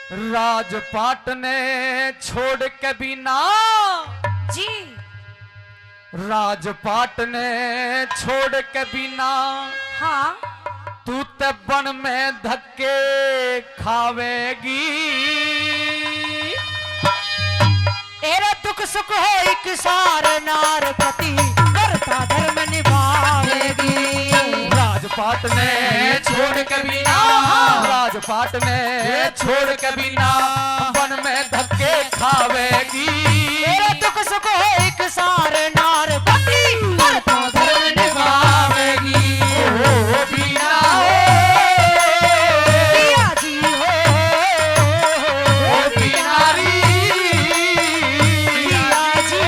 राजपाट ने छोड़ के बिना जी राजपाट ने छोड़ के बिना हाँ तू ते बन में धक्के खावेगी। एरे दुख सुख हो एक सार नार पति करता धर्म निभावेगी। राजपाट ने छोड़ के बिना राजपाट ने छोड़ के बिना वन में धक्के खावेगी। एरे दुख सुख हो एक सार नार पति करता धर्म निभावेगी। ओ बिना पिया जी हो ओ बिनारी पिया जी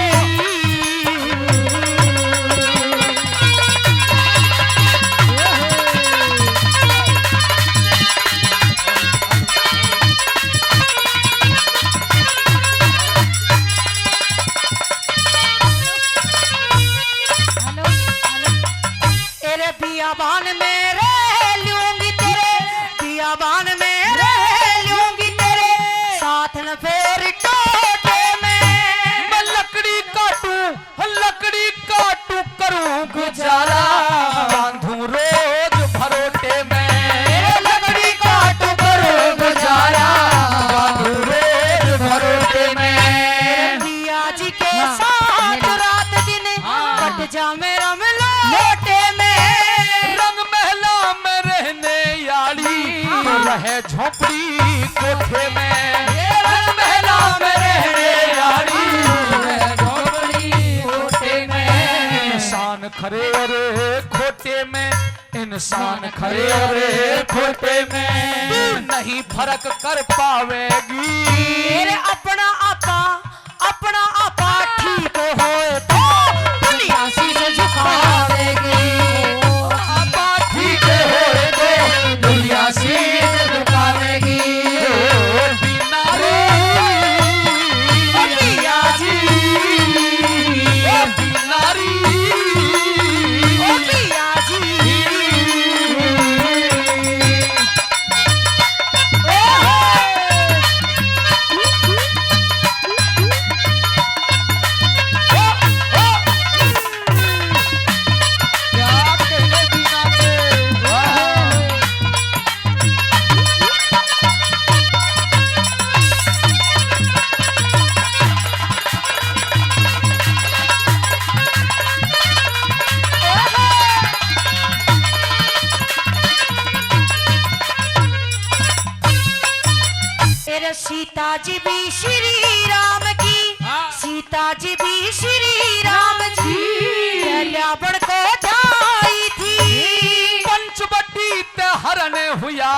तेरे बियाबान में रह लूंगी तेरे बियाबान में रह लूंगी तेरे साथ न फेर टोटे में। मैं लकड़ी काटू करूं गुजारा बांधूं रोज भरोटे में। लकड़ी काटू करूं गुजारा बांधूं रोज भरोटे में। पिया जी के साथ रात दिन कट जा मेरा लोटे में। रंग महला में रहने याली रहे झोपड़ी कोठे में। रंग महला में रहने याली रहे झोपड़ी कोठे में। इंसान खरे और खोटे में इंसान खरे और खोटे में तू नहीं फर्क कर पावेगी। मेरे अपना आपा ठीक हो तो दुनिया शीश झुकावेगी। आपा ठीक होए तो दुनिया शीश झुकावेगी। ओ बिनारी ओ पिया जी ओ बिनारी ओ पिया जी क्या कहने बिना के तेरे सीता जी भी श्री राम की सीता जी भी श्री राम जी रावण को ढाई थी। पंचवटी ते हरण हुआ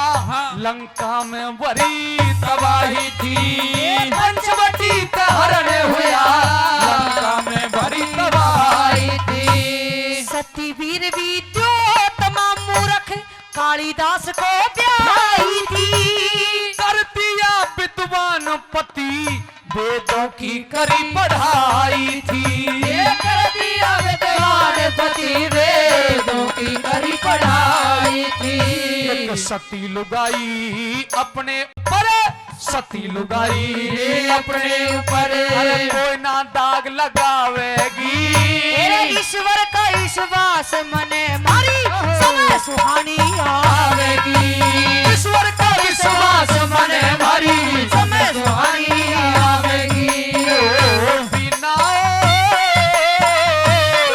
लंका में बड़ी तबाही थी। पंचवटी ते हरण हुआ लंका में बड़ी तबाही थी। सती वीर भी जो तमाम मूर्ख कालिदास को ब्याही थी। कर दिया विद्वान पति वेदों की करी पढ़ाई थी। कर दिया विद्वान पति वेदों की करी पढ़ाई थी। एक सती लुगाई अपने ऊपर सती लुगाई अपने ऊपर अरे कोई ना दाग लगावेगी। तेरे ईश्वर का विश्वास मने मारी समय सुहानी आवेगी। ईश्वर का विश्वास मने मारी समय सुहानी आवेगी। ओ बिना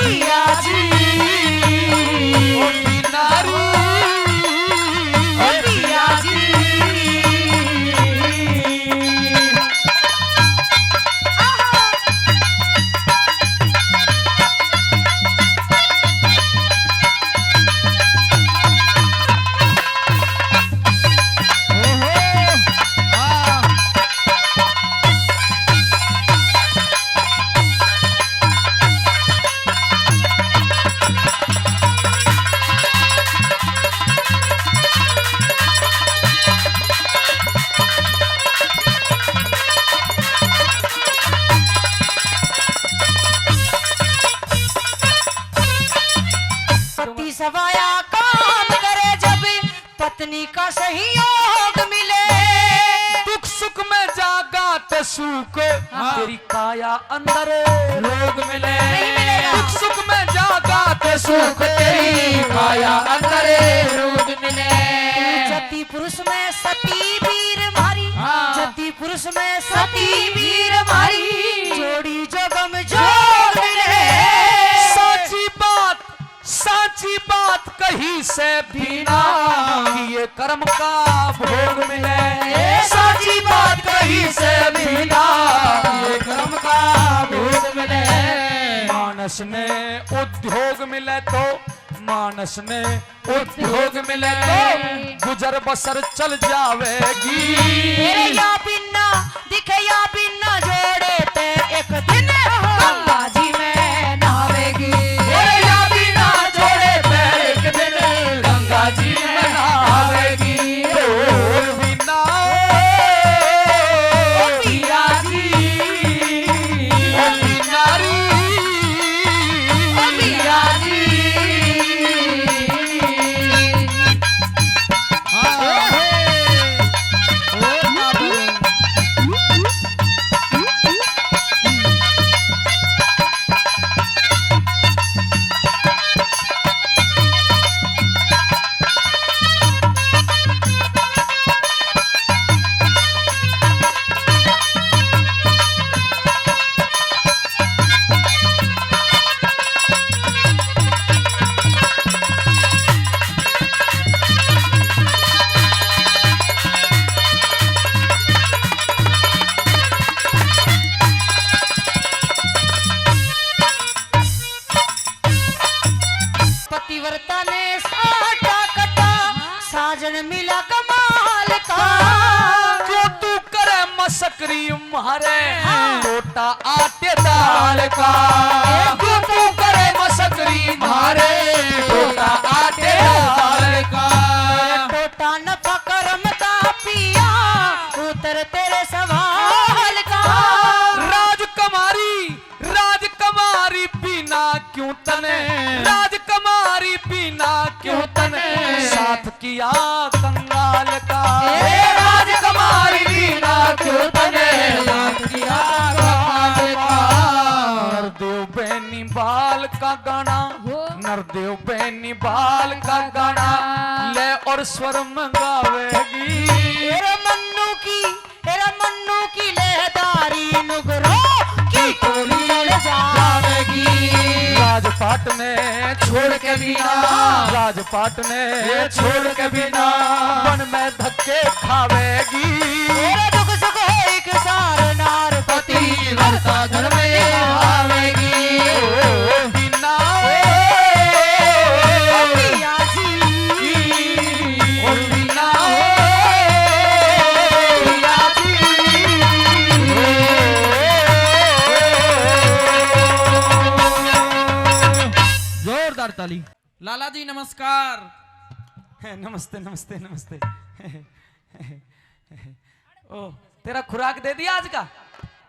पिया जी ओ बिनारी ओ पिया जी सवाया काम करे जब पत्नी का सहयोग मिले। दुख ते सुख तेरी काया अंदर रोग मिले नहीं मिलेगा। दुख सुख में जागा ते सुख तेरी काया अंदर रोग मिले। जति पुरुष में सती वीर मारी, जति पुरुष में सती वीर मारी, जोड़ी जोगम जोग मिले। साची बात कही से बिना कि ये कर्म का भोग मिले। साची बात कही से बिना ये कर्म का भोग मिले। मानस ने उद्योग मिले तो मानस ने उद्योग मिले तो गुजर बसर चल जावेगी। मेरे या बिना दिखे या बिना जोड़े ते एक दिन गंगा जी में नहावेगी। मेरे या बिना जोड़े ते एक दिन गंगा जी में नहावेगी। और बिना पिया जी ओ बिनारी पिया जी। पतिव्रता ने साटा कटा साजन मिला कमाल का। जो तू करे मसकरी मारे टोटा आटे दाल का। जो तू करे मसकरी मारे टोटा आटे दाल का। टोटा न पकड़म का पिया उतर तेरे सवाल का। राजकुमारी बिना क्यों तने राजकुमारी बिना क्यों तने साथ किया कंगाल का। राजकुमारी बिना क्यों तने साथ किया कंगाल का। नरदेव बेनी बाल का गाना नरदेव बेनी बाल का गाना ले और स्वर में गावेगी। तेरे मन्नू की लहदारी नुगरो की टोली चल जावेगी। राजपाट ने छोड़ के बिना राजपाट ने छोड़ के बिना वन में धक्के खावेगी। तेरे दुख सुख एक सार नार पति वर्षा घर में आवेगी। बिना पिया जी और बिना पिया जोरदार ताली। लाला जी नमस्कार। नमस्ते नमस्ते नमस्ते। ओ तेरा खुराक दे दिया आज का?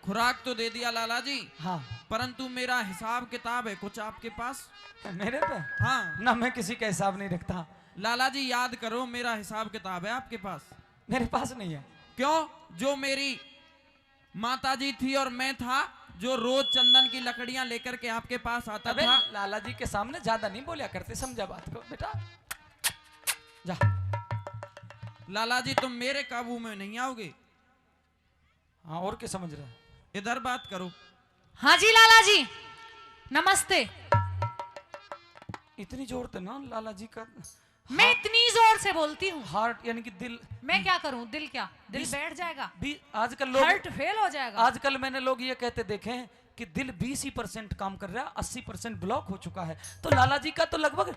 खुराक तो दे दिया लाला जी, हाँ परंतु मेरा हिसाब किताब है कुछ आपके पास? मेरे पे हाँ ना, मैं किसी का हिसाब नहीं रखता। लाला जी याद करो, मेरा हिसाब किताब है आपके पास? मेरे पास नहीं है। क्यों? जो मेरी माता जी थी और मैं था, जो रोज चंदन की लकड़ियां लेकर के आपके पास आता अबे था। लाला जी के सामने ज्यादा नहीं बोलिया करते, समझा बात को बेटा। जा लाला जी तुम मेरे काबू में नहीं आओगे। हाँ और क्या समझ रहा है? इधर बात करो। हाँ जी लाला जी नमस्ते। इतनी जोर तो ना लाला जी का। मैं इतनी जोर से बोलती हूँ। हार्ट यानी कि दिल। मैं क्या करूँ? दिल क्या दिल बैठ जाएगा? भी आजकल लोग हार्ट फेल हो जाएगा। आजकल मैंने लोग ये कहते देखे हैं कि दिल 20% काम कर रहा है, 80% ब्लॉक हो चुका है। तो लाला जी का तो लगभग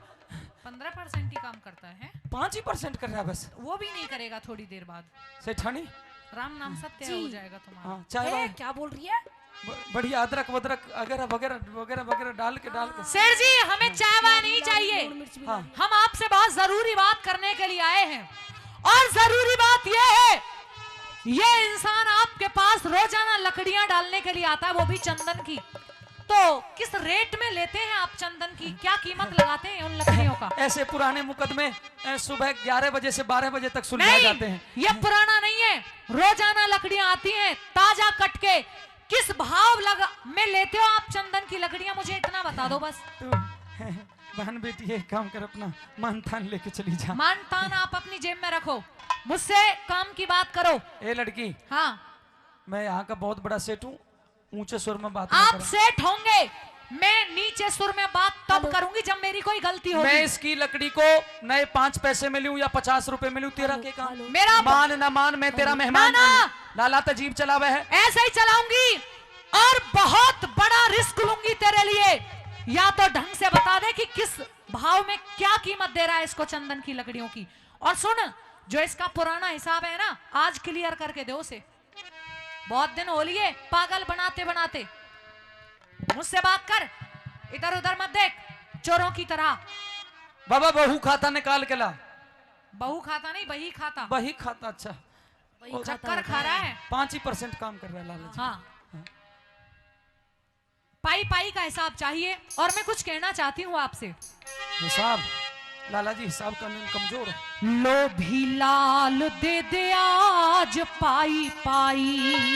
15% ही काम करता है। 5% कर रहा है बस। वो भी नहीं करेगा थोड़ी देर बाद। सेठानी राम नाम सत्य हो जाएगा तुम्हारा। हाँ चाय क्या बोल रही है? बढ़िया अदरक वदरक वगैरह वगैरह वगैरह वगैरह डाल के शेर जी हमें चाय वाय नहीं चाहिए। हाँ। हम आपसे बहुत जरूरी बात करने के लिए आए हैं और जरूरी बात यह है, ये इंसान आपके पास रोजाना लकड़ियां डालने के लिए आता है, वो भी चंदन की। तो किस रेट में लेते हैं आप चंदन की, क्या कीमत लगाते हैं उन लकड़ियों का? ऐसे पुराने मुकदमे सुबह 11 बजे से 12 बजे तक सुलझाए जाते हैं। ये पुराना नहीं है, रोजाना लकड़ियां आती हैं ताजा कट के। किस भाव में लेते हो आप चंदन की लकड़ियां, मुझे इतना बता दो बस। तो बहन बेटी एक काम कर, अपना मान तान लेके चली जा। मान तान आप अपनी जेब में रखो, मुझसे काम की बात करो। ए लड़की, हाँ, मैं यहाँ का बहुत बड़ा सेठ हूँ, ऊंचे सुर में बात आप करो। सेठ होंगे, मैं नीचे सुर में बात तब करूंगी जब मेरी कोई गलती होगी। मैं इसकी लकड़ी को नए 5 पैसे में लूं या 50 रुपए में लूं, तेरा क्या काम? मेरा मान ना मान, मैं तेरा मेहमान ना। हूं। लाला तजीब चलावे है। ऐसे ही चलाऊंगी और बहुत बड़ा रिस्क लूंगी तेरे लिए। या तो ढंग से बता दे कि किस भाव में क्या कीमत दे रहा है इसको चंदन की लकड़ियों की। और सुन, जो इसका पुराना हिसाब है ना, आज क्लियर करके दे उसे। बहुत दिन हो लिए पागल बनाते बनाते। मुझसे बात कर, इधर उधर मत देख चोरों की तरह। बाबा बहू खाता निकाल के ला। बहू खाता नहीं, बही खाता। बही खाता? अच्छा, चक्कर खा रहा है। 5% काम कर रहा है लाला जी। हाँ, पाई पाई का हिसाब चाहिए। और मैं कुछ कहना चाहती हूँ आपसे। हिसाब? लाला जी हिसाब करने में कमजोर है। लो भी लाल दे दे आज पाई पाई।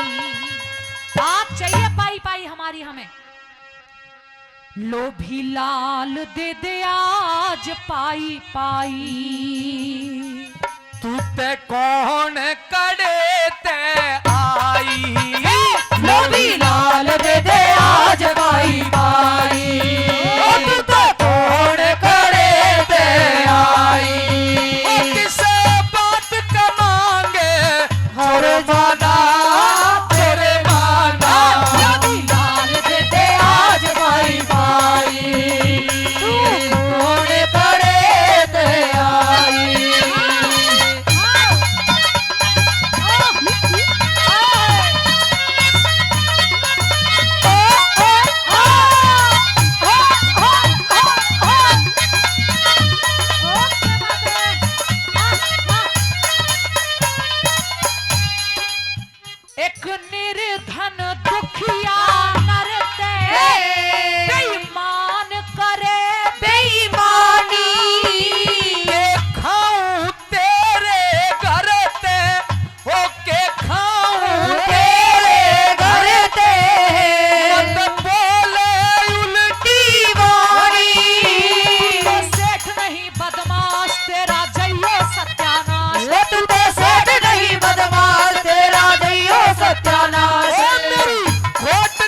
आप चाहिए पाई पाई हमारी हमें। लो भी लाल दे दे आज पाई पाई। तू ते कौन कड़े ते आई, लो भी लाल दे दे आज पाई पाई। तू ते कौन कड़े ते आई, किसे बात का मांगे हर वादा तेरे वादा। लो भी लाल दे दे आज पाई पाई। तू कौन करे ते आई। एक निर्धन दुखिया नरते बेईमान करे बेईमानी। खाऊं तेरे घर ते होके खाऊं तेरे घर ते, मत बोले उल्टी वाणी। तो सेठ नहीं बदमाश तेरा जइयो सत्यानाश। तू तो सेठ नहीं बदमाश तेरा दैयो सत्यानाश। मेरी खोट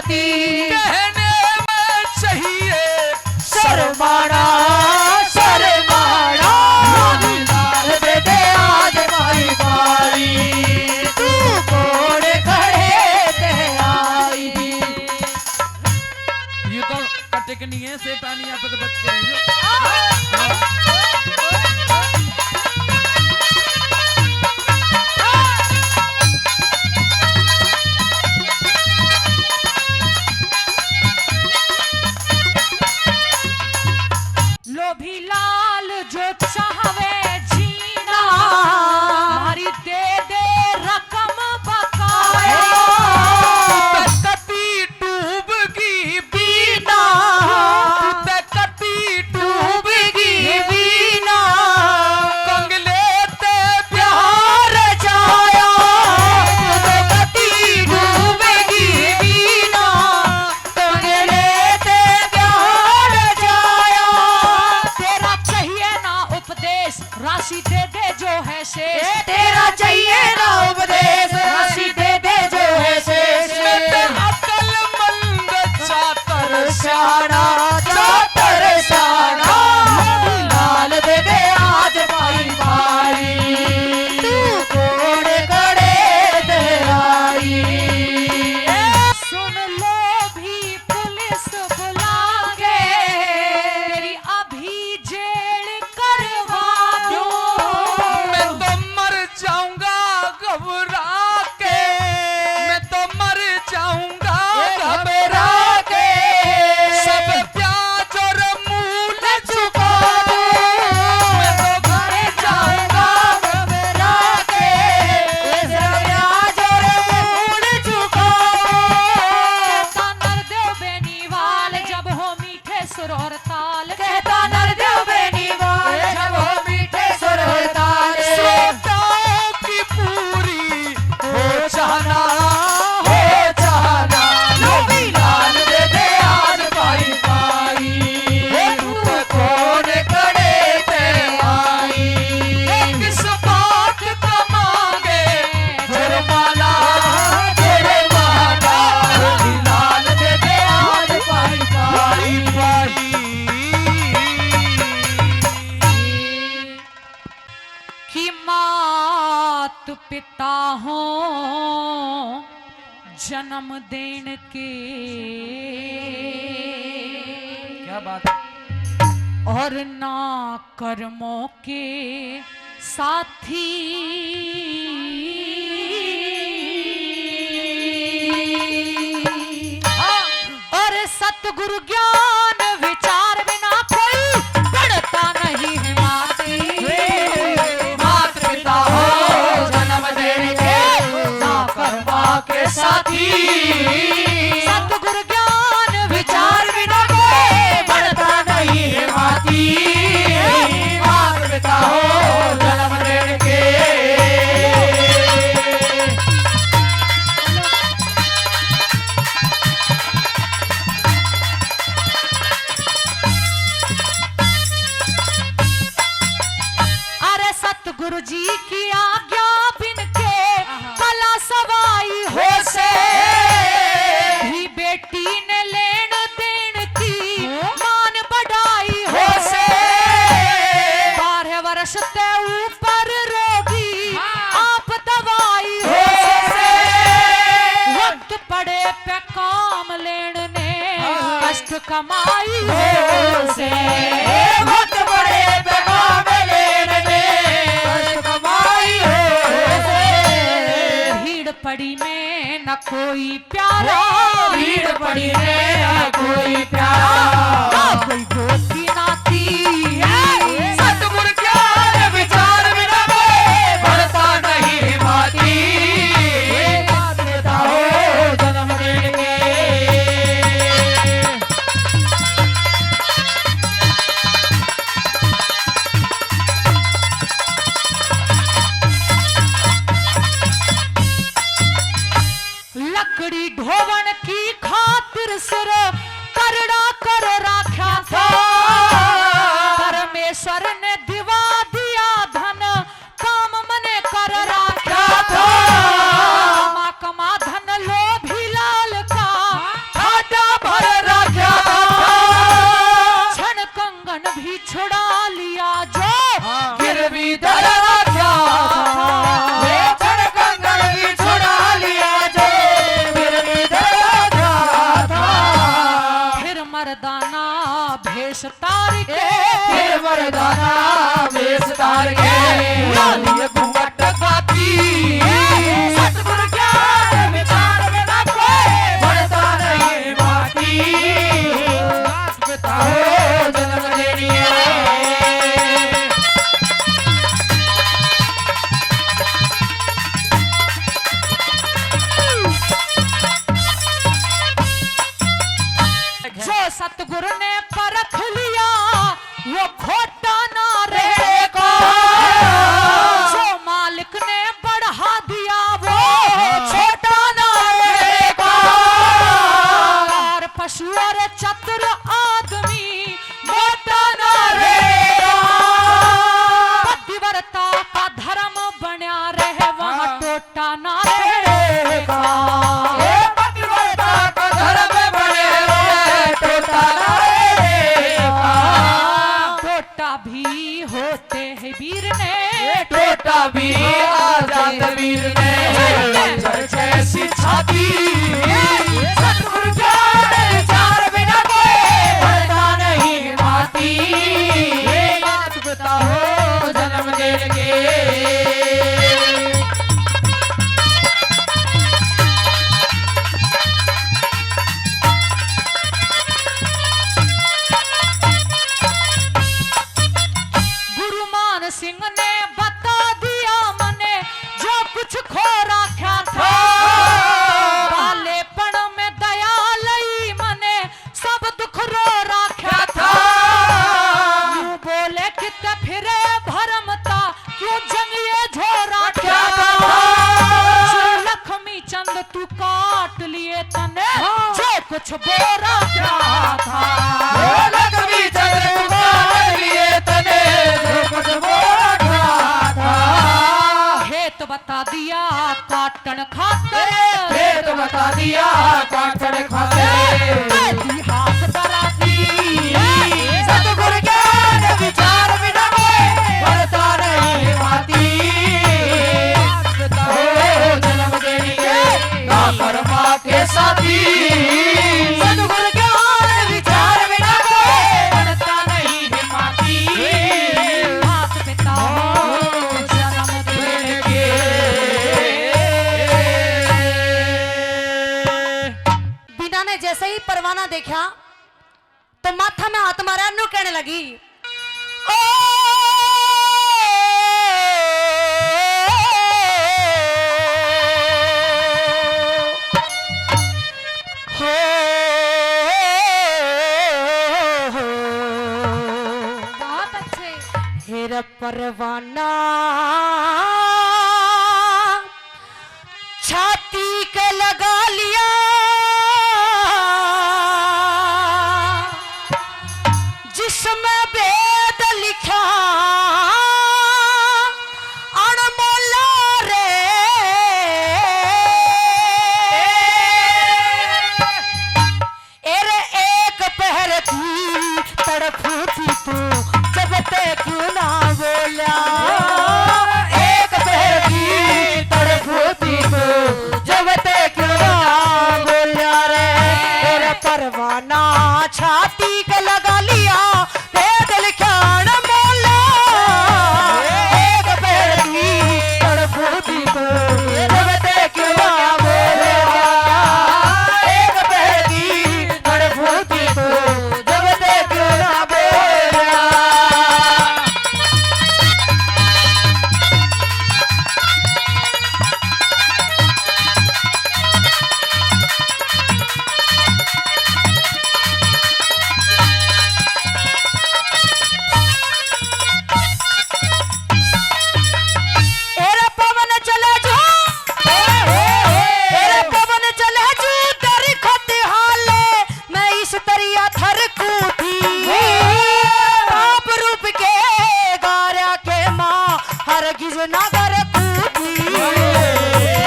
माती। कहने में चाहिए शर्माना शर्माना, लाल दे दे आज भाई भाई, तू कौन खड़े ते आई। ये तो कटकनी है, सेठानी यहाँ पे तो बच गई है। लोभी लाल जो चाहवे जीना, मारी दे दे रकम बकाया। कटी डूबगी बीना, कटी डूबगी बीना, कंगले ते प्यार जाया, कटी डूबेगी बीना, कंगले ते प्यार जाया। तेरा चाहिए ना उपदेश, राशि दे दे जो है शेष। तेरा चाहिए ना उपदेश, राशि दे दे जो है शेष। अकलमंद चातर शाना चातर शाना, लाल दे दे आज भाई भाई, तू कौन खड़े ते आई। सुन लो भी पुलिस बुला के, तेरी अभी जेल करवा दूं। मैं तो मर जाऊंगा घबरा के, मैं तो मर जाऊंगा घबरा के, सब प्याज और मूल चुका दूं। मैं तो मर जाऊंगा घबरा के, सब प्याज और मूल चुका कहता नरदेव बेनीवाल, जब हो मीठे सुर और ताल। कहता नरदेव बेनीवाल, जब हो मीठे सुर और ताल। श्रोताओं की पूरी हो जाना, हो जाना। लोभी लाल दे दे आज भाई भाई, तू कौन खड़े ते आई। किस बात का मांगे जुर्माना, जुर्माना। लोभी लाल दे दे आज भाई भाई। कि मात पिता हो जन्म देन के, क्या बात है। और ना कर्मों के साथी। और सतगुरु ज्ञान विचार बिना कोई बढ़ता नहीं है माती। मात पिता हो जन्म देने के, ना कर्मा के साथी। सतगुरु ज्ञान विचार बिना कोई बढ़ता नहीं है माती। मात पिता हो जन्म देने के। अरे सतगुरु जी की आज्ञा बिन के कला सवाई हो से, भी बेटी ने लेन देन की मान बढ़ाई हो से। 12 वर्ष ते ऊपर रोगी आप दवाई हो से। वक्त पड़े पे काम लेन ने कष्ट कमाई हो से। वक्त बड़े पैगाम लेने में कष्ट कमाई हो से। भीड़ पड़ी में न कोई प्यारा, भीड़ पड़ी है कोई प्यारा, ना कोई गोती नाती। सतगुरु ज्ञान विचार बिना कोई बढ़ता नहीं है माती। मात पिता हो जन्म देने के। लकड़ी ढोवन की खातिर सिर मर्दाना भेष तार के, फिर मर्दाना वेश तार के, लालिए घूंघट खाती, सतगुरु ज्ञान विचार में ना कोई बढ़ता नहीं बाती, मात पिता हो जन्म देनी है। जो सतगुरु ने परख लिया वो खोटा ना रहेगा, जो मालिक ने बढ़ा दिया वो छोटा ना रहेगा, और पशु और चतुर आदमी मोटा ना रहेगा, पतिव्रता का धर्म बना रहे वहाँ टोटा ना रहेगा, पतिव्रता का धर्म बने रहे टोटा ना रहेगा, टोटा भी होते हैं वीर ने, टोटा भी आजाद वीर ने, जैसी छाती, सतगुरु ज्ञान विचार बिना कोई बढ़ता नहीं भाती, मात पिता हो जन्म देंगे। गुरु मान सिंह ने बता दिया मने जो कुछ खो रखा था, बालेपन में दया लई मने सब दुख रो रखा था, यूं बोले कित फिरे भरमता क्यों जंगिए झोरा क्या था, लक्ष्मी चंद तू काट लिए तने जो कुछ बोरा क्या था, लक्ष्मी चंद्र कुमार लिए तने जो कुछ बोला था, खेत बता दिया काटन खातिर, खेत बता दिया काटन खाते, हाथ डरा दी सतगुरु ज्ञान विचार बिना कोई बढ़ता नहीं भाती, हो जन्म देंगे ना कर्मा के साथी, सतगुरु ज्ञान विचार बिना कोई बढ़ता नहीं भाती, हाथ पिता हो जन्म देंगे। बीना ने जैसे ही परवाना देखा तो माथा में हाथ मारा, नु कहने लगी ओ हो बहुत अच्छे। हेरा परवाना छाती के लगा लिया, जिसमें वेद लिखा अनमोला रे, एरे एक पहर की तड़फू थी तू जब ते क्यों ना बोला, एक पहर की तड़फती को जब ते क्यों ना बोला रे, तेरा परवाना छाती के लगा लिया, वेद लिखा अनमोला, एक पहर की तड़फती को जब ते क्यों ना बोला, एक पहर की तड़फती को जब ते क्यों ना बोला। एरे पवन चले जो, एरे पवन चले जो दर खत हाले, मैं इस दरिया थर कूटी, पाप रूप के गारा के माँ हरगिज नगर कूटी,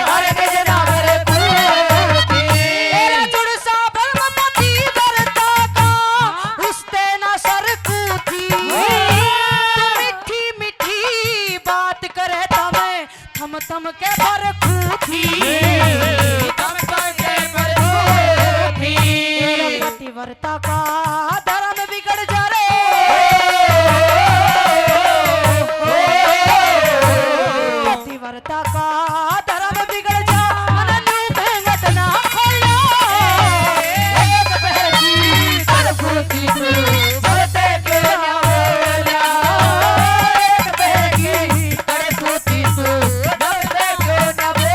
हरगिज नगर कूटी, एरे जुड़ सा ब्रह्मपति दरता का उसते न सर कूटी, तू मीठी मीठी बात करे तमें थम के पर खूटी, हम करके बरसूती, पतिव्रता का धर्म बिगड़ जा रे, पतिव्रता का धर्म बिगड़ जा, मन लूटे घटना खोलो, एक पहर की तरफती तू बढ़ते के ना बोला, एक पहर की तरफती तू बढ़ते के ना बोला।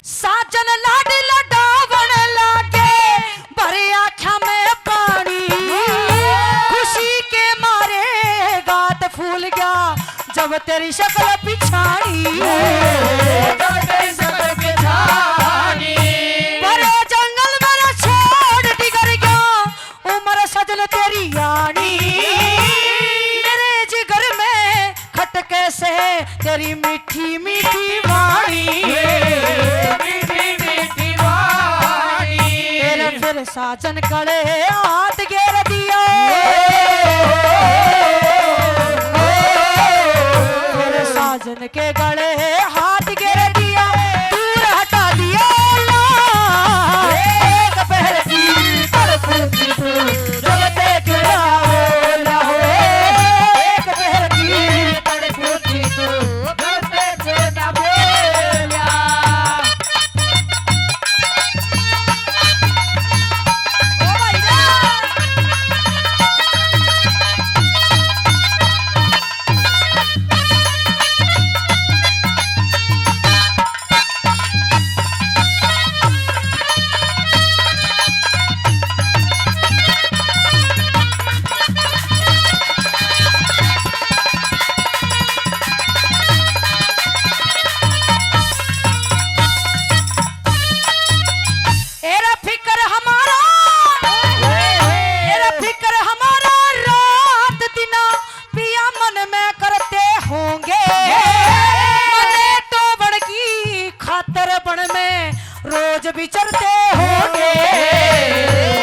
साजन लाडी लडावण लागे, भरी आँखों में पानी, खुशी के मारे गात फूल गया जब तेरी शक्ल पिछाड़ी, भरे जंगल मेरा छोड़ डिगर गया, उम्र सजन तेरी यानी, मेरे जिगर में खटके से तेरी मीठी मीठी वाणी, तेरे फिर साजन कड़े हाथ घेर दिया, तेरे साजन के गले हाथ घेर दिया, दूर हटा दिया ला, एक पहर की तरफती तू जगते के ना बोला, एक पहर की तरफती तू जगते के ना बोला। ओ भाई रे, एरा फिक्र हमारा, एरा फिक्र हमारा रात दिना पिया मन में करते होंगे, मने तो बड़ की खातर बड़ में रोज विचरते होंगे,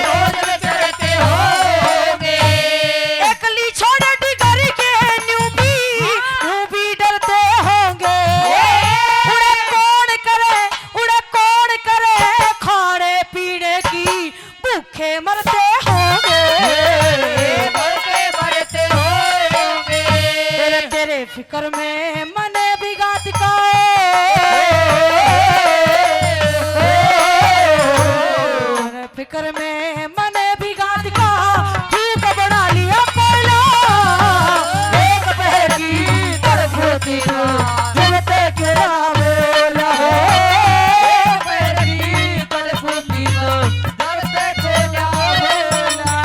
रोज विचरते होंगे, एकली छोड़ डिगर के न्यू भी डरते होंगे, उड़े कौन करे खाने पीने की भूखे मरते होंगे, तेरे तेरे फिक्र में मन बिगात का, तेरे फिक्र में मन बिगात का, भूख बना लिया कोयला, एक पहर की तरफती तू जगते के ना बोला, एक पहर की तरफती तू जगते के ना बोला।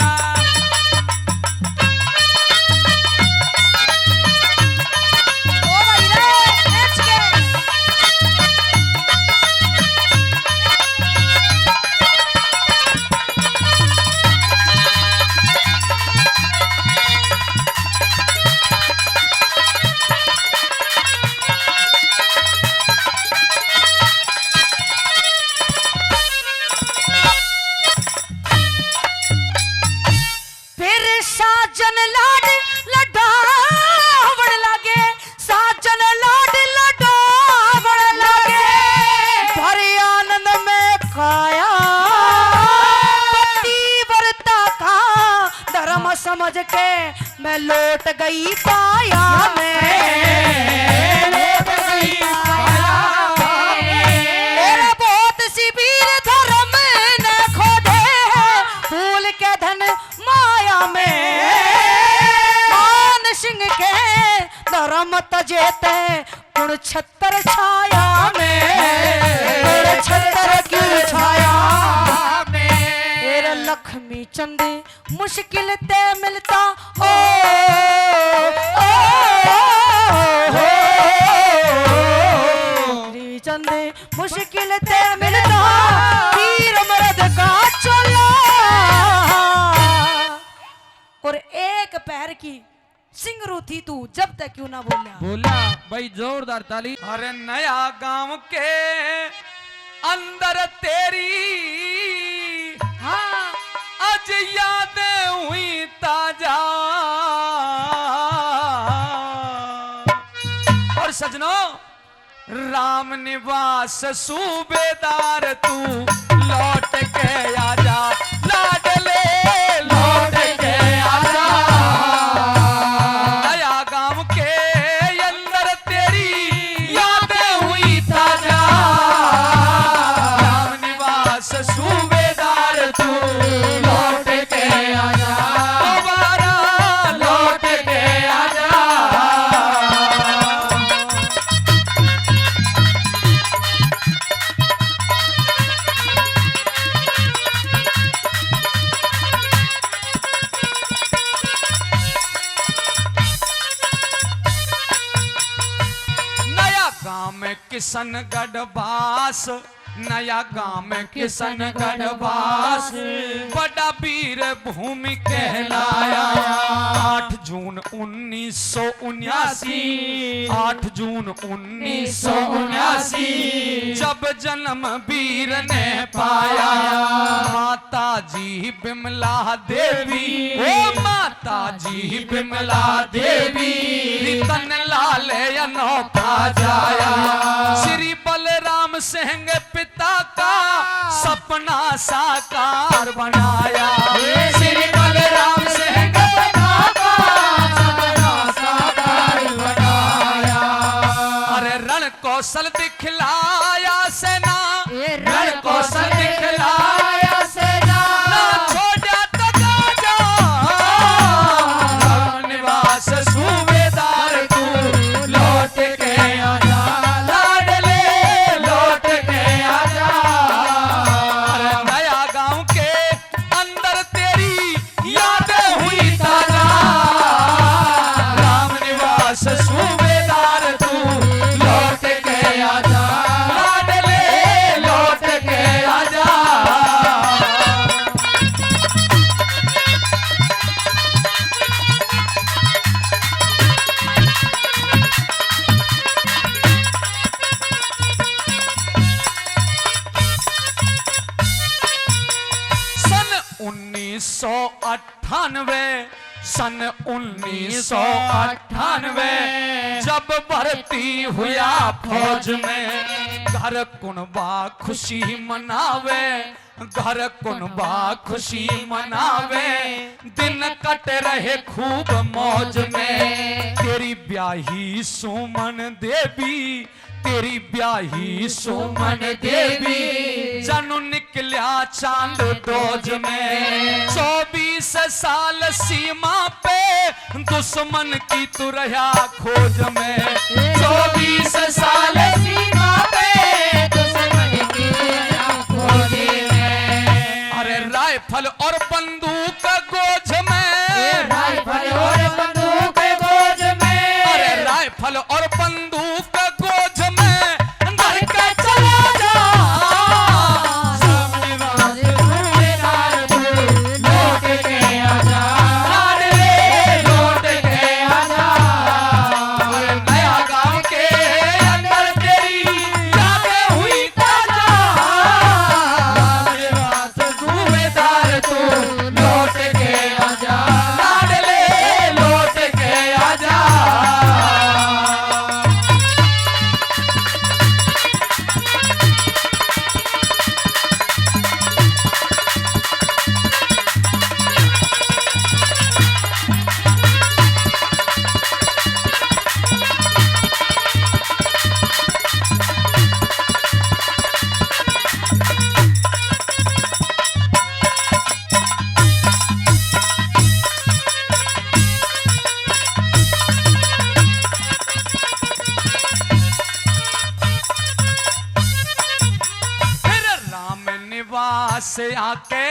ओ भाई रे, नेच के फिर साजन लाड लडावण लागे, साजन लाड लडावण लागे, भरे आनंद में खाया, पतिव्रता का धर्म समझ के मैं लौट गई पाया में, लौट गई पाया में, तेरा बहुत शिविर धर्म न खोदे, फूल के धन माया में, मान सिंह के धर्म तजेते गुण छतर छाया में, गुण छतर की छाया में, तेरा लक्ष्मी चंद मुश्किल ते मिलता, ओ चंद मुश्किल ते मिलता, तीर मर्द का चला, और एक पैर की सिंगरू थी तू जब तक क्यों ना बोला। बोला भाई, जोरदार ताली। अरे नया गांव के अंदर तेरी हाँ आज यादें हुई ताजा। और सजनों, राम निवास सूबेदार तू लौट के आजा, लाडले लौट के आजा। नया गांव के अंदर तेरी यादें हुई ताजा। राम निवास सूबेदार तू लौट के आजा, दोबारा लौट के आजा। नया गांव में किशनगढ़ बास, नया गांव में किशनगढ़ बास, बड़ा वीर भूमि कहलाया। 8 जून 1979, 8 जून 1979 जब जन्म वीर ने पाया। माता जी बिमला देवी, ओ माता जी बिमला देवी, तन लाल अनोखा जाया। श्री बलराम सिंह पिता का सपना साकार बनाया। श्री बलराम सिंह पिता का सपना साकार बनाया। अरे रण कौशल दिखलाया सेना, रण कौशल दिखलाया सेना, ना छोड़ा तो गाजा। राम निवास सूबेदार तू लौट के आजा, लाडले लौट के आजा। अरे नया गांव के अंदर तेरी यादें हुई ताजा। राम निवास सूबेदार तू लौट के आजा, लाडले लौट के आजा। सन 1998, सन 1998 जब भर्ती हुआ फौज में, घर कुनबा खुशी मनावे, घर कुनबा खुशी मनावे, दिन कट रहे खूब मौज में। तेरी ब्याही सुमन देवी, तेरी ब्याही सुमन देवी, जानू निकलिया चांद डोज में। 24 साल सीमा पे दुश्मन की तू रहा खोज में। 24 साल सीमा पे दुश्मन की खोज में। अरे राइफल और बंदूक गोज में, राइफल और बंदूक गोज में, अरे राइफल और बंदूक गोज में अंदर के चला जा। लौट के आजा, लाडले लौट के आजा। अरे नया गांव के अंदर तेरी यादें हुई ताजा। सूबेदार तू लौट के आजा, लाडले लौट के आजा। निवास आके,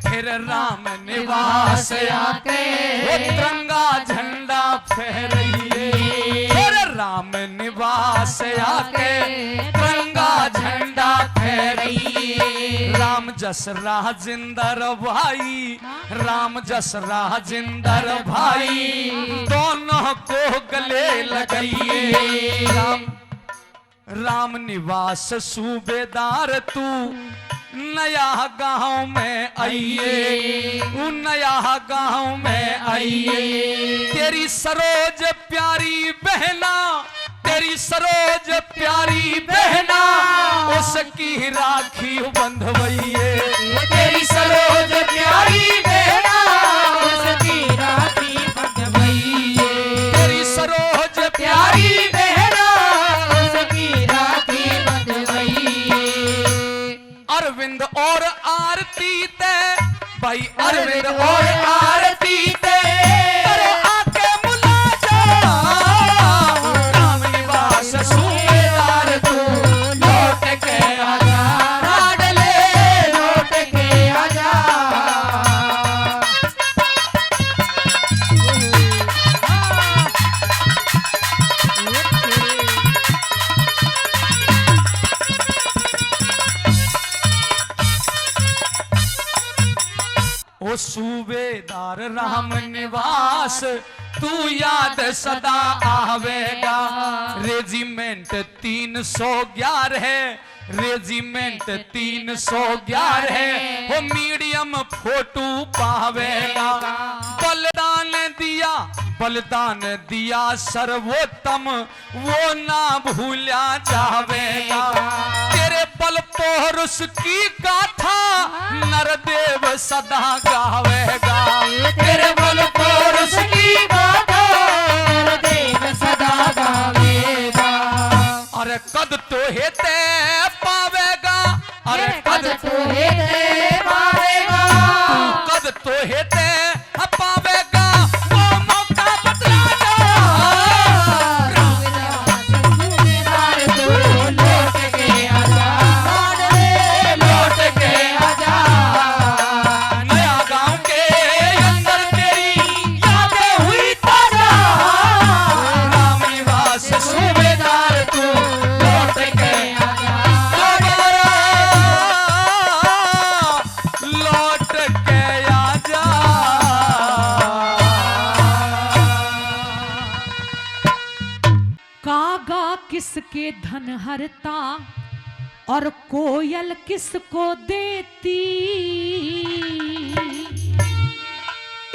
फिर राम निवास आके वो तिरंगा झंडा फहराइए। फिर राम निवास आके तिरंगा झंडा फहराइए। राम जस राजिंदर भाई, राम जस राजिंदर भाई, दोनों को गले लगाइए। राम निवास सूबेदार तू नया गांव में आइए, नया गांव में आइए। तेरी सरोज प्यारी बहना, तेरी सरोज प्यारी बहना, उसकी राखी बंधवइए। तेरी सरोज प्यारी बहना, उसकी राखी बंधवइए। तेरी सरोज प्यारी बहना, उसकी राखी बंधवइए। अरविंद और आरती ते भाई, अरविंद और आरती ते करे आके मुलाजा। राम निवास सूबेदार तू लौट के आजा, लाडले लौट के आजा। ओ सूबेदार राम निवास तू याद सदा आवेगा। रेजिमेंट 311 है, रेजिमेंट 311 है। वो मीडियम फोटो पावेगा। बलिदान दिया, बलिदान दिया सर्वोत्तम, वो ना भूला जावेगा। तेरे बल पौरुष की गाथा नरदेव सदा गावेगा। तेरे बल पौरुष की गाथा नरदेव सदा गावेगा। अरे कद तो हेते पावेगा, अरे कद तो हेते पावेगा। कद तो हेते पावेगा, वो मौका बतला जा। राम निवास सूबेदार तू लौट के आजा, लाडले लौट के आजा। नया गांव के अंदर तेरी यादें हुई ताजा। राम निवास सूबेदार तू लौट के आजा, लौट के आजा। कागा किसके धन हरता और कोयल किसको देती।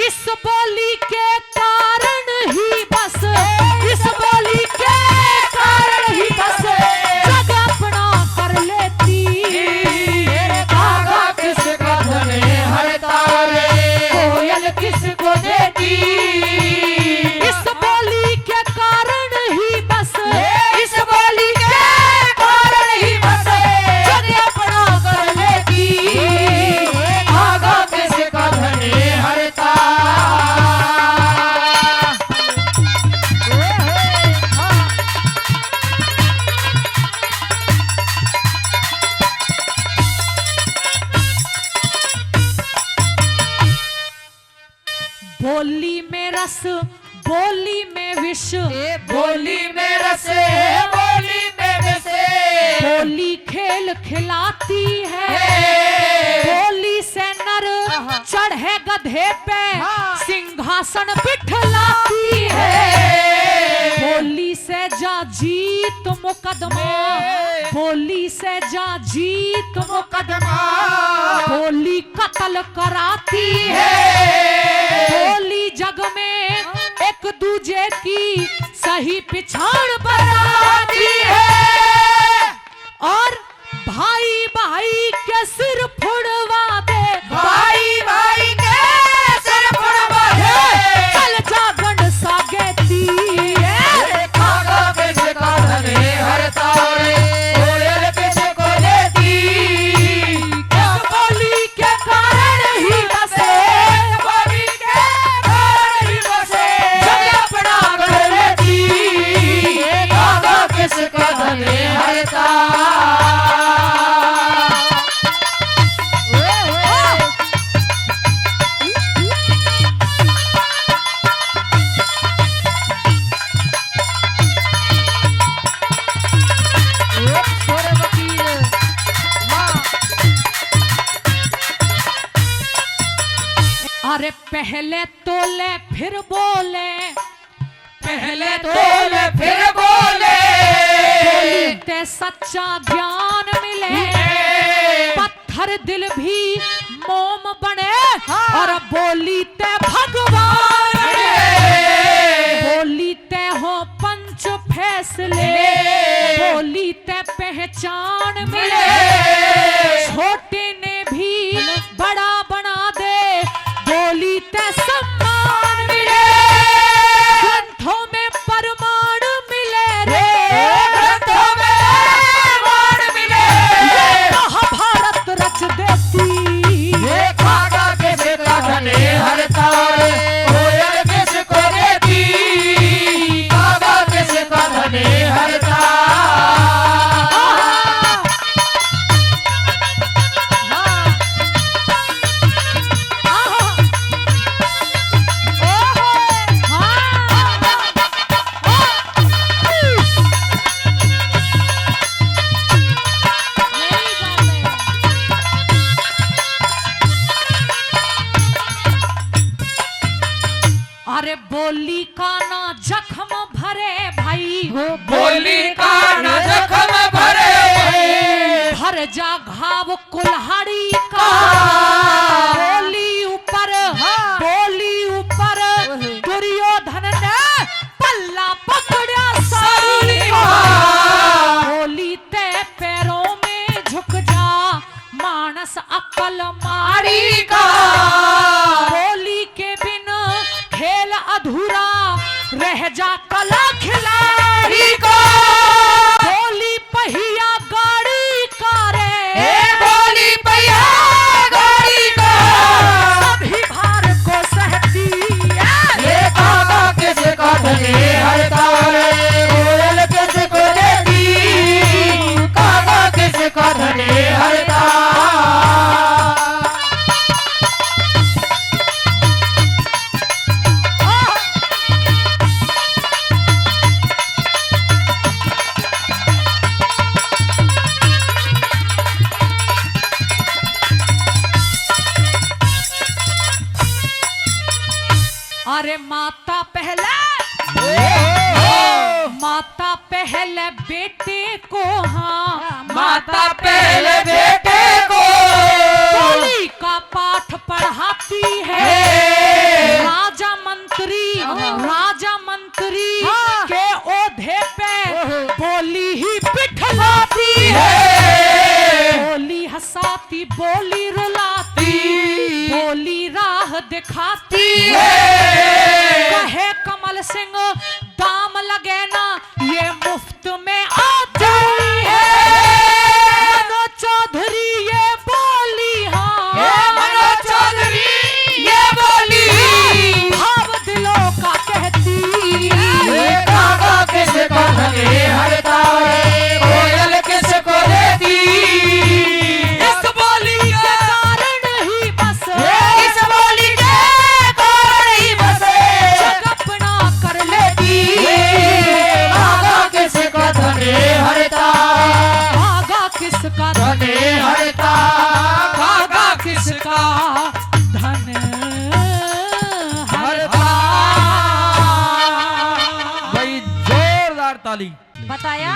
इस बोली के कारण ही बस, इस बोली के कारण ही बस जग अपना कर लेती। कागा किसका धन हरता रे, कोयल किसको देती। इस बोली के कारण ही बस, इस बोली के कारण ही बस जग अपना कर लेती। कागा किसका धन हरता। बोली में रस, बोली में विष, बोली में रस, बोली में विष। बोली खेल खिलाती है। बोली से नर चढ़े गधे पे सिंहासन बिठलाती है। बोली से जा जीत मुकदमा, बोली से जा जीत मुकदमा। बोली कत्ल कराती है। बोली जग में एक दूजे की सही पिछाड़ बनाती है। और भाई भाई के सिर फुड़वा दे, भाई भाई के सिर फुड़वा दे। चल जा गंड सागेती। कागा किसका धन हरता रे, कोयल किसको देती। इस बोली के कारण ही बसे, बोली के कारण ही बसे जग अपना कर लेती। कागा किसका धन हरता। अरे पहले तोले फिर बोले, पहले तोले फिर बोले। बोली ते सच्चा ज्ञान मिले, पत्थर दिल भी मोम बने, और बोली ते भगवान मिले, बोली ते हो पंच फैसले, बोली ते पहचान मिले, छोटे ने भी बड़ा बना दे, बोली ते सम्मान मिले, ग्रंथों में प्रमाण मिले रे, ग्रंथों में प्रमाण मिले, महाभारत रच देती, ये खागा किसे का धने हरता रे, कोयल किसको देती, खागा किसे का धने हरता। अरे बोली का ना जख्म भरे भाई, बोली का न जख्म भरे, भर जा घाव कुल्हाड़ी का, बोली ऊपर दुर्योधन ने पल्ला पकड़ा साड़ी का, बोली ते पैरों में झुक जा मानस अक्ल मारी का, बोली के बिन खेल अधूरा रह जा कला खिलाड़ी का, बोली पहिया गाड़ी का रे, बोली पहिया गाड़ी का, सभी भार को सहती है, ये खागा किसे का धने हरता रे, कोयल किसको देती, खागा किसे का धने हरता। अरे माता पहले बेटे को, हाँ माता पहले बेटे को, बोली का पाठ पढ़ाती है, राजा मंत्री के ओढ़े पे बोली ही बिठलाती है, बोली हंसाती बोली रुलाती, बोली राह दिखाती है, कहे कमल सिंह दाम लगे ना ये मुफ्त में आती है, मनोज चौधरी ये बोली, हाँ मनोज चौधरी ये बोली, भाव दिलों का कहती ये खागा किसे का धने हरता रे, कोयल किसको देती, इस बोली के कारण ही बस, इस बोली के कारण ही बस, जग अपना कर लेती, खागा किसे का धने हरता, भागा किसका धने हरता, खागा किसका धन हरता। भाई जोरदार ताली। बताया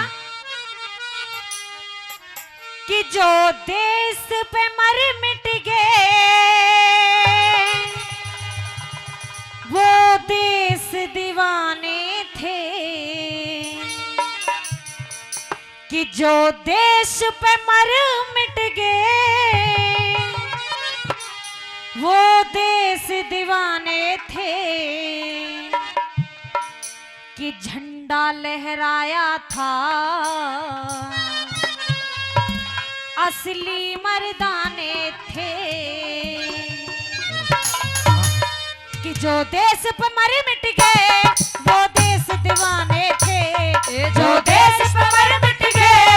कि जो देश पे मर मिट गए वो देश दीवाने थे, कि जो देश पे मर मिट गए वो देश दीवाने थे, कि झंडा लहराया था असली मर्दाने थे, कि जो देश पे मर मिट गए वो देश दीवाने थे, जो देश पे मर मिट गए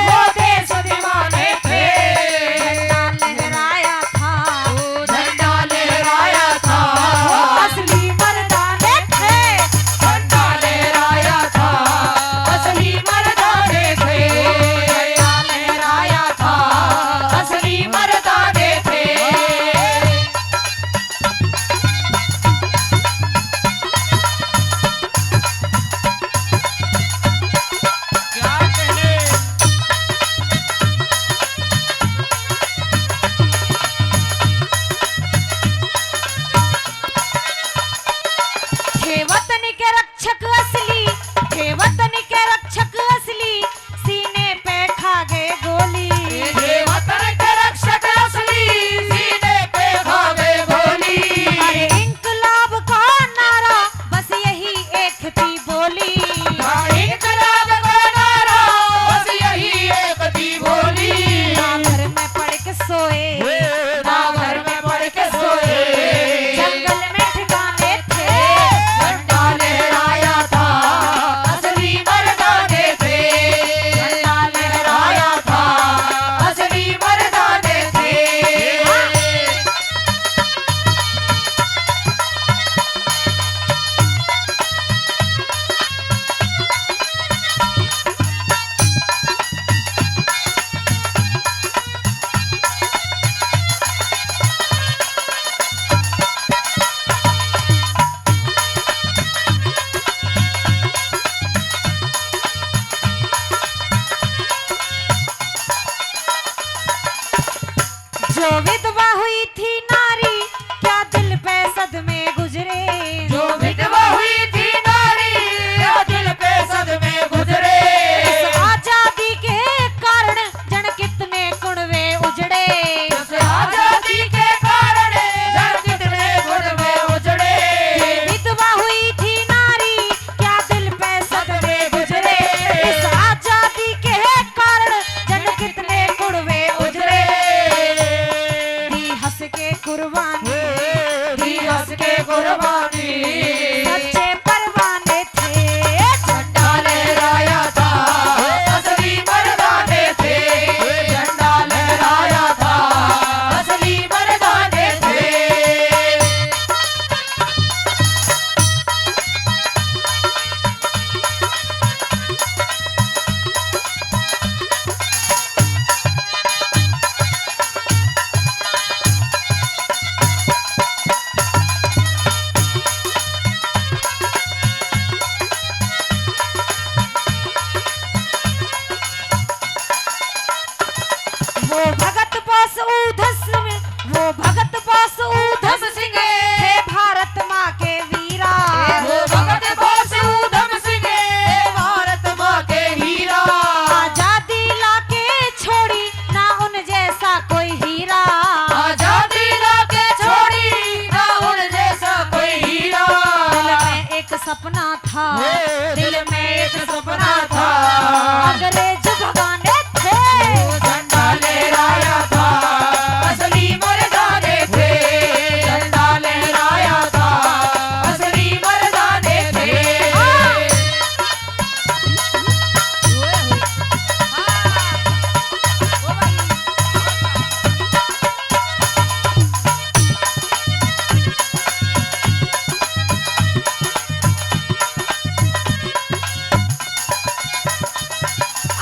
वो देश दीवाने थे, झंडा लहराया था, झंडा लहराया था, असली मर्दाने थे, झंडा लहराया था, असली मर्दाने थे, झंडा लहराया था, असली मर्दाने थे। क्या कुर्बानी दी हंस के कुर्बानी सच्चे परवाने थे झंडा लहराया था असली मर्दाने थे झंडा लहराया था असली मर्दाने थे वो भगत पास उधस में वो भगत पास उधम सिंह थे भारत माँ के वीरा वो भगत बोस ऊधम सिंह भारत माँ के हीरा आजादी लाके छोड़ी ना उन जैसा कोई हीरा आजादी लाके छोड़ी ना उन जैसा कोई हीरा दिल में एक सपना था दिल में एक सपना था अंग्रेज भगाने थे झंडा लहराया था असली मर्दाने थे झंडा लहराया था असली मर्दाने थे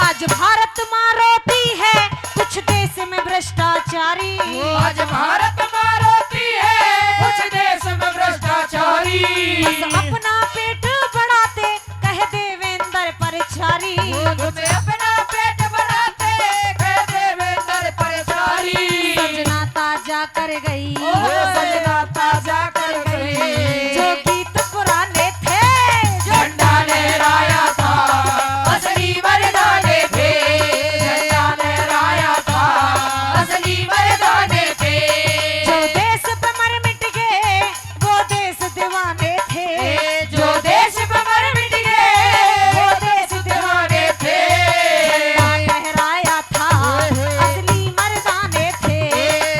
आज भारत माँ रोती है कुछ देश में भ्रष्टाचारी आज भारत माँ रोती है कुछ देश में भ्रष्टाचारी अपना पेट बढ़ाते कह देवेंद्र परिचारी उसे अपना पेट बढ़ाते कह देवेंद्र परिचारी सजना ताजा कर गई सजना ताजा कर गई जो गीत पुराने थे झंडा लहराया था असली मर्दाने थे झंडा लहराया था असली मर्दाने थे जो देश पे मर मिट गए वो देश दीवाने थे जो देश पे मर मिट गए वो देश दीवाने थे झंडा लहराया था असली मर्दाने थे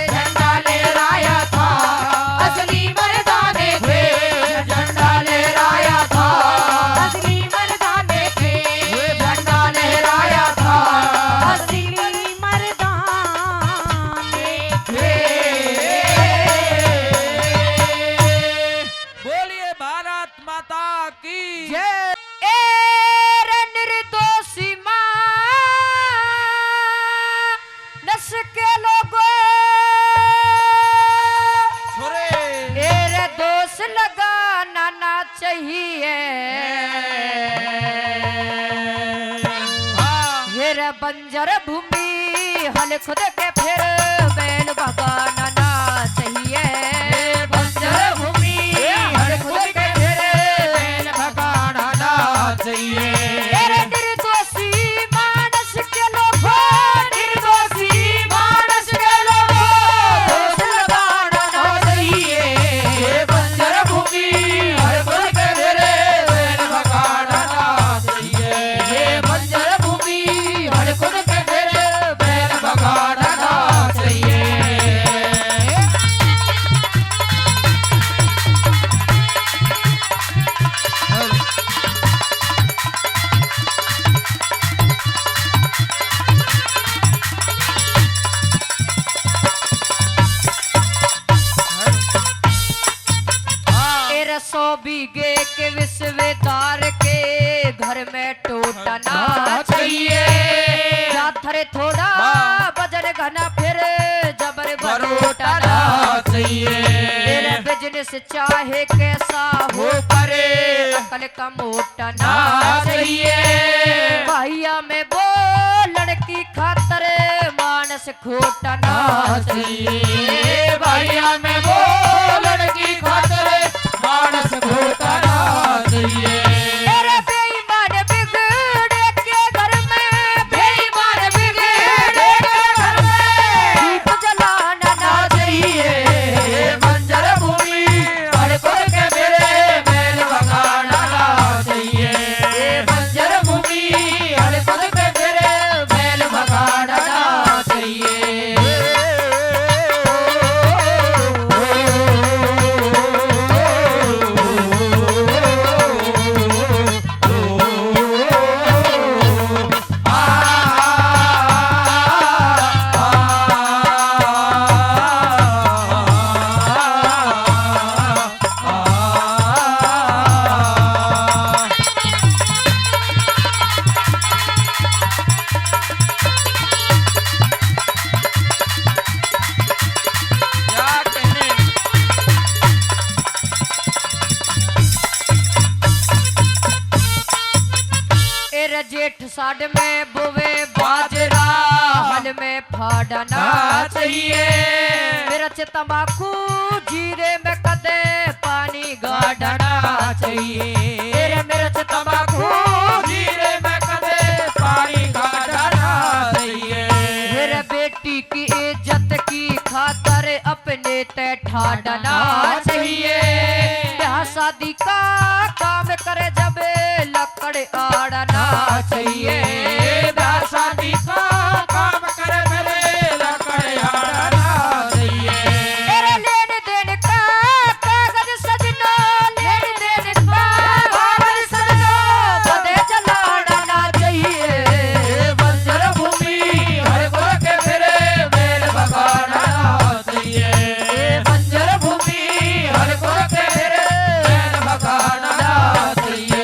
झंडा लहराया था असली मर्दाने थे झंडा लहराया था असली मर्दाने थे झंडा लहराया था असली मर्दाने बोलिए भारत माता की जय रे निर्दोषी मानस के लोगों छोरे रे दोष लगाना ना चाहिए ये रे बंजर भूमि हल खुद के फिर बैल भगाना ना चाहिए बंजर भूमि हर खुद के तेरे बैल भगाना ना चाहिए तेरे निर्दोषी मानस के लोगों निर्दोषी मानस के लोगों दोष लगाना ना चाहिए बंजर भूमि हर खुद के तेरे बैल भगाना ना चाहिए बंजर भूमि हर खुद के तेरे बैल भगाना ना चाहिए तेरे 100 बीघे के विश्वदार के घर में टूटना चाहिए जा थरे थोड़ा बजर घना फिर जबर बरोटना बरोटना चाहिए तेरा बिजनेस चाहे कैसा हो हो परे अकल का मोटना ना चाहिए भैया में वो लड़की खातर मानस खोटना ना चाहिए भैया में वो लड़की खातर मानस घोटाना चाहिए तेरे बेईमान बिगड़े के घर में बेईमान बिगड़े के घर में दीप जलाना ना ना चाहिए बंजर भूमि हर कोई के मेरे बैल भगाना ना चाहिए बंजर भूमि हर कोई के मेरे बैल भगाना ना चाहिए मेरे जेठ साढ़ में बोवे बाजरा, हल में फाड़ना चाहिए। मेरा तंबाकू जीरे में कदे पानी गाड़ना चाहिए। मेरा तंबाकू जीरे में कदे पानी गाड़ना चाहिए। मेरे बेटी की इज्जत की खातर अपने ते ठाड़ना चाहिए। ब्याह शादी का काम करे जब लकड़ आड़ना चाहिए। ब्याह शादी का काम करे मेरे लकड़ आड़ना चाहिए। तेरे लेन देन का कागज सजना, लेन देन का कागज सजना, बदे जलाना चाहिए। बंजर भूमि हर गुर के फिरे मेल भगाना चाहिए। बंजर भूमि हर गुर के फिरे मेल भगाना चाहिए।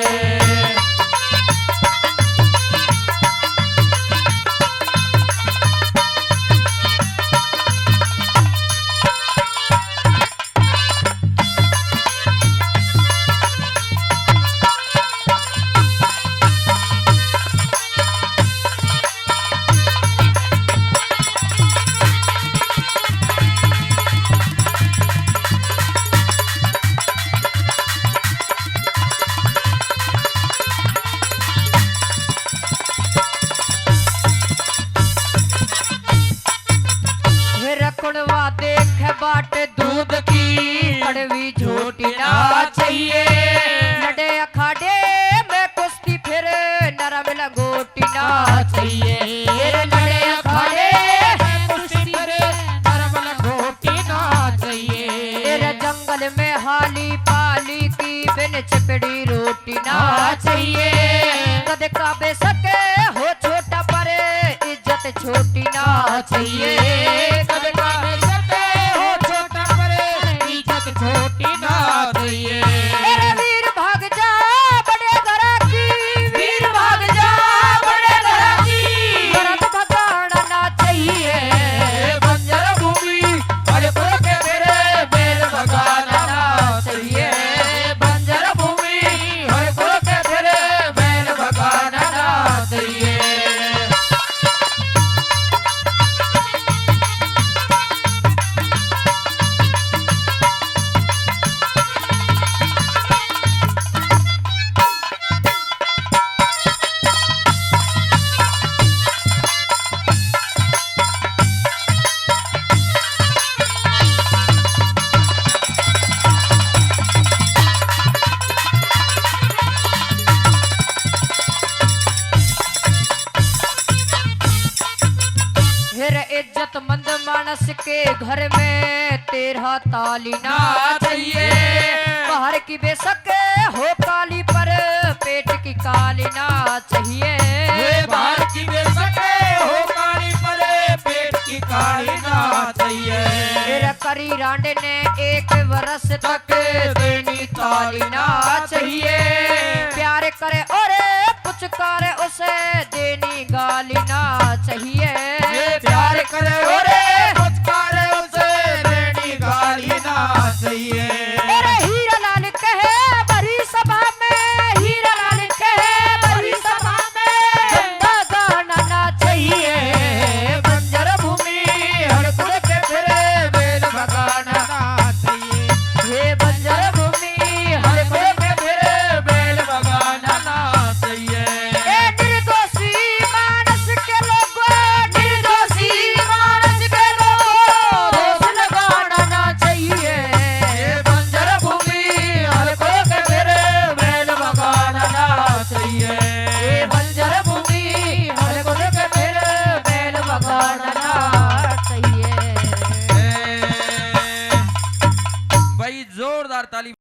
रखणवा देख बाट दूध की कड़वी झोटी ना चाहिए। लड़े अखाड़े में कुश्ती फिर नरम लंगोटी ना चाहिए। लड़े अखाड़े में कुश्ती फिर नरम लंगोटी ना चाहिए। जंगल में हाली पाली की बिन चिपड़ी रोटी ना चाहिए। कद काबे सके हो छोटा पर इज्जत छोटी ना चाहिए। कद काबे सके हो छोटा पर इज्जत छोटी ना चाहिए। मेरे वीर भाग जा बड़े घरा की, वीर भाग जा बड़े घरा की, भरत भगाना ना चाहिए। बंजर भूमि हर गुर के फिरे मेल भगाना चाहिए। बंजर भूमि हर गुर के फिरे मेल भगाना चाहिए। फिर इज्जतमंद मानस के घर में तेरह ताली ना चाहिए। बाहर की बेशक हो काली पर पेट की काली ना चाहिए। बाहर की बेशक हो काली पर पेट की काली ना चाहिए। फिर करी रांडे ने एक वर्ष तक देनी ताली ना चाहिए। प्यार करे और पुचकारे उसे देनी गाली ना चाहिए। प्यार करे और पुचकारे उसे देनी गाली ना चाहिए। मेरे हीरा लाल कहे बड़ी सभा में, हीरा लाल कहे बड़ी सभा में, गंदा गाना ना चाहिए। बंजर भूमि हर गुर के फिरे मेल भगाना चाहिए। ये बंजर भूमि हर गुर के फिरे मेल भगाना चाहिए। निर्दोषी मानस के लोगों, निर्दोषी मानस के लोगों, दोष लगाना ना चाहिए। बंजर भूमि हर गुर के फिरे मेल भगाना चाहिए। बंजर भूमि हर गुर के फिरे मेल भगाना चाहिए। भाई जोरदार ताली।